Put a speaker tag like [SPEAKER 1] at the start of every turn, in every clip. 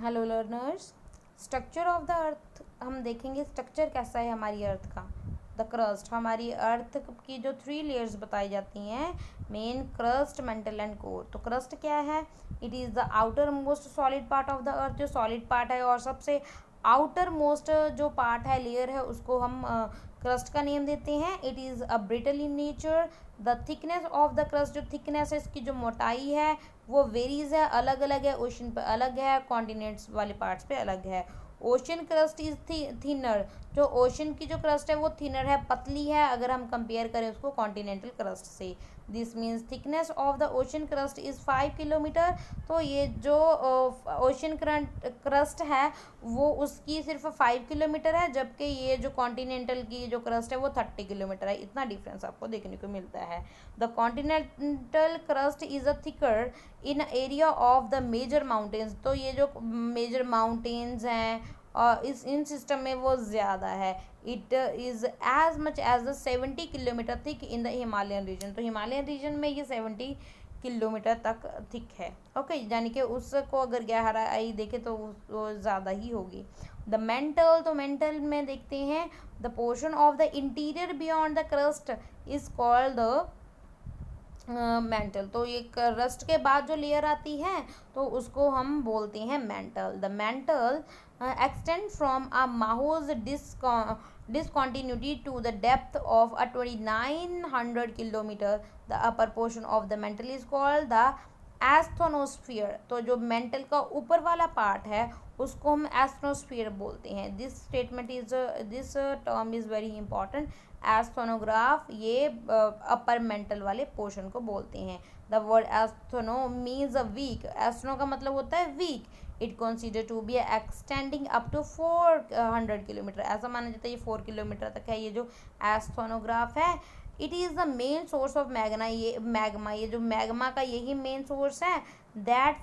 [SPEAKER 1] Hello learners. Structure of the earth हम देखेंगे। Structure कैसा है हमारी अर्थ का। द क्रस्ट, हमारी अर्थ की जो 3 लेयर्स बताई जाती हैं, main, crust, mental and core. तो क्रस्ट क्या है? It is the outer most solid part of the earth, जो सॉलिड पार्ट है और सबसे आउटर मोस्ट जो पार्ट है, लेयर है, उसको हम क्रस्ट का नेम देते हैं। It is a brittle in nature. The thickness of the crust, जो थिकनेस है, इसकी जो मोटाई है वो वेरीज है, अलग अलग है। ओशन पे अलग है, कॉन्टिनेंट्स वाले पार्ट्स पे अलग है। ओशन क्रस्ट इज थिनर, जो ओशन की जो क्रस्ट है वो थिनर है, पतली है, अगर हम कंपेयर करें उसको कॉन्टिनेंटल क्रस्ट से। This means thickness of the ocean crust is 5 kilometre. तो ये जो ओशन क्रस्ट है वो उसकी सिर्फ 5 किलोमीटर है, जबकि ये जो कॉन्टिनेंटल की जो क्रस्ट है वो 30 किलोमीटर है। इतना डिफरेंस आपको देखने को मिलता है। The continental crust is a thicker in area of the major mountains. तो ये जो मेजर माउंटेन्स हैं और इन सिस्टम में वो ज़्यादा है। It is as much as the 70 kilometre thick in the Himalayan region. तो हिमालयन रीजन में ये 70 किलोमीटर तक थिक है। ओके, यानी कि उसको अगर गहराई देखे तो वो ज़्यादा ही होगी। द मेंटल, तो मेंटल में देखते हैं, the portion of the interior beyond the crust is called the mental. तो ये क्रस्ट के बाद जो लेयर आती है तो उसको हम बोलते हैं mantle. The mantle extend from a Moho discontinuity to the depth of a 2900 kilometer. The upper portion of the mantle is called the एस्थोनोस्फियर। तो जो मेंटल का ऊपर वाला पार्ट है उसको हम एस्थोनोस्फियर बोलते हैं। This term is very important. एस्थोनोग्राफ, ये अपर मेंटल वाले पोर्शन को बोलते हैं। The word astheno means a weak. Astheno का मतलब होता है weak. It consider to be extending up to 400 kilometre. ऐसा माना जाता है ये 4 किलोमीटर तक है, ये जो एस्थोनोग्राफ है। It is the main source of Magna, ये जो मैग्मा का यही मेन सोर्स है। That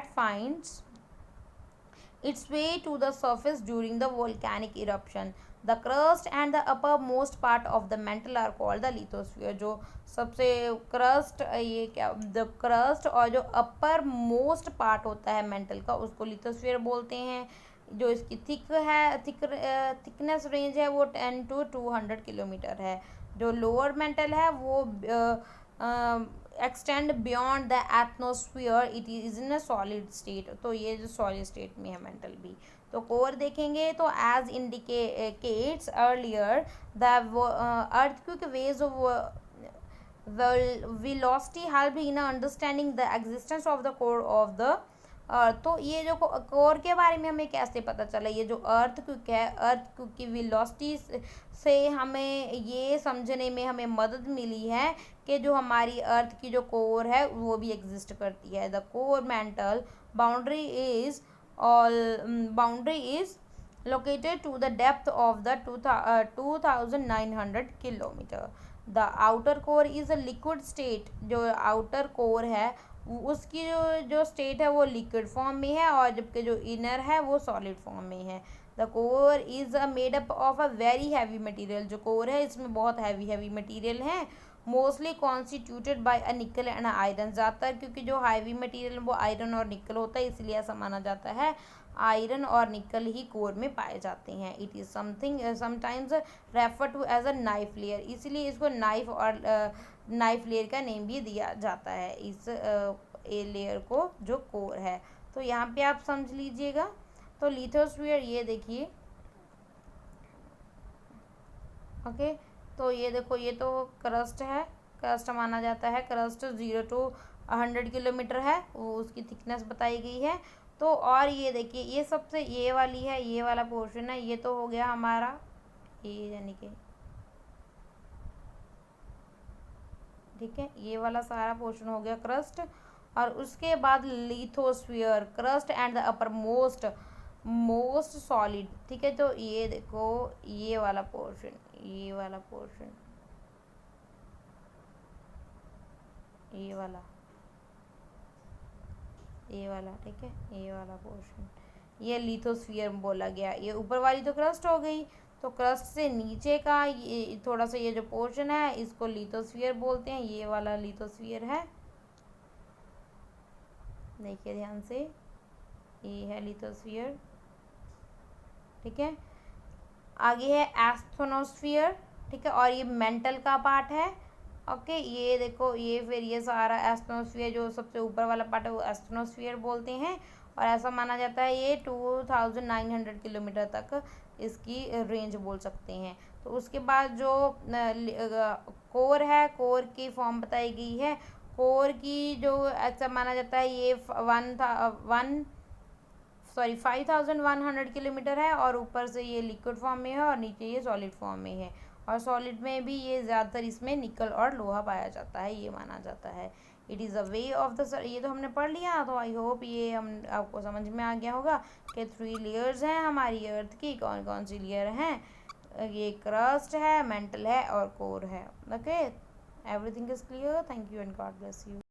[SPEAKER 1] finds its way to the surface during the volcanic eruption. The crust and the uppermost part of the mantle are called the lithosphere. जो सबसे crust, ये क्या, the crust और जो अपर मोस्ट पार्ट होता है mental का उसको लिथोस्फीयर बोलते हैं। जो इसकी थिकनेस रेंज है वो 10 to 200 किलोमीटर है। जो लोअर मेंटल है वो extend beyond the atmosphere. It is in a solid state. तो ये जो सॉलिड स्टेट में है मेंटल भी। तो कोर देखेंगे तो as indicates earlier the earthquake waves of velocity helped in understanding the existence of the core of the अर्थ। तो ये जो कोर के बारे में हमें कैसे पता चला, ये जो अर्थ क्विक है, अर्थ क्विक की वेलोसिटी से हमें ये समझने में हमें मदद मिली है कि जो हमारी अर्थ की जो कोर है वो भी एग्जिस्ट करती है। The core mantle boundary is located to the depth of the 2900 kilometre. The outer core is a liquid state. जो आउटर कोर है उसकी जो स्टेट है वो लिक्विड फॉर्म में है, और जबकि जो इनर है वो सॉलिड फॉर्म में है। The core is a made up of a very heavy material. जो कोर है इसमें बहुत हैवी मटेरियल है। मोस्टली कॉन्स्टिट्यूटेड बाय अ निकल एंड आयरन। ज़्यादातर क्योंकि जो हैवी मटेरियल वो आयरन और निकल होता है, इसलिए ऐसा माना जाता है आयरन और निकल ही कोर में पाए जाते हैं। It is sometimes refer to as a knife layer, इसीलिए इसको नाइफ लेयर का नेम भी दिया जाता है इस ए लेयर को, जो कोर है। तो यहाँ पे आप समझ लीजिएगा। तो लिथोस्फीयर ये देखिए, ओके। तो ये देखो, ये तो क्रस्ट है, क्रस्ट माना जाता है। क्रस्ट 0 to 100 किलोमीटर है, वो उसकी थिकनेस बताई गई है। तो और ये देखिए, ये सबसे ये वाली है, ये वाला पोर्शन है, ये तो हो गया हमारा ये, यानी कि ठीक है, ये वाला सारा पोर्शन हो गया क्रस्ट। और उसके बाद lithosphere, crust and the upper most solid. ठीक है, तो ये देखो, ये वाला पोर्शन, ये वाला पोर्शन, ये वाला, ये वाला, ठीक है, ये वाला पोर्शन, ये लिथोस्फीयर बोला गया। ये ऊपर वाली तो क्रस्ट हो गई। तो क्रस्ट से नीचे का ये थोड़ा सा ये जो पोर्शन है इसको लिथोस्फीयर बोलते हैं। ये वाला लिथोस्फीयर है, देखिए ध्यान से। ये है लिथोस्फीयर, ठीक है। आगे है एस्थ्रोनोस्फीयर, ठीक है, और ये मेंटल का पार्ट है। ओके, ये देखो, ये फिर ये सारा एस्थ्रोनोस्फीयर जो सबसे ऊपर वाला पार्ट है वो एस्थ्रोनोस्फीयर बोलते हैं। और ऐसा माना जाता है ये 2900 किलोमीटर तक इसकी रेंज बोल सकते हैं। तो उसके बाद जो कोर है, कोर की फॉर्म बताई गई है। कोर की जो ऐसा माना जाता है ये 5100 किलोमीटर है, और ऊपर से ये लिक्विड फॉर्म में है और नीचे ये सॉलिड फॉर्म में है। और सॉलिड में भी ये ज़्यादातर इसमें निकल और लोहा पाया जाता है, ये माना जाता है। It is a way of the, ये तो हमने पढ़ लिया, तो आई होप ये हम आपको समझ में आ गया होगा कि 3 लेयर्स हैं हमारी अर्थ की। कौन कौन सी लेयर हैं? ये क्रस्ट है, मेंटल है और कोर है। Okay, everything is clear. Thank you and God bless you.